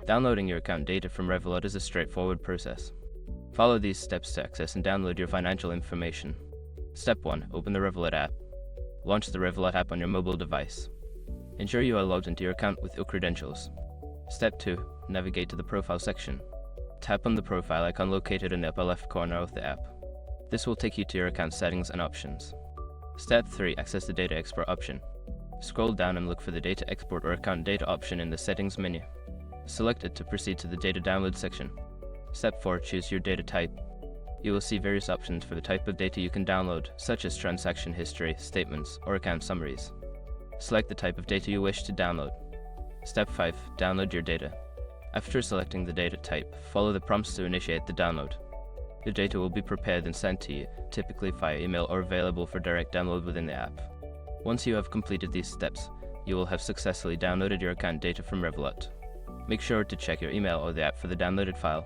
Downloading your account data from Revolut is a straightforward process. Follow these steps to access and download your financial information. Step 1. Open the Revolut app. Launch the Revolut app on your mobile device. Ensure you are logged into your account with your credentials. Step 2. Navigate to the Profile section. Tap on the profile icon located in the upper left corner of the app. This will take you to your account settings and options. Step 3. Access the Data Export option. Scroll down and look for the Data Export or Account Data option in the Settings menu. Select it to proceed to the Data Download section. Step 4. Choose your data type. You will see various options for the type of data you can download, such as transaction history, statements, or account summaries. Select the type of data you wish to download. Step 5. Download your data. After selecting the data type, follow the prompts to initiate the download. Your data will be prepared and sent to you, typically via email or available for direct download within the app. Once you have completed these steps, you will have successfully downloaded your account data from Revolut. Make sure to check your email or the app for the downloaded file.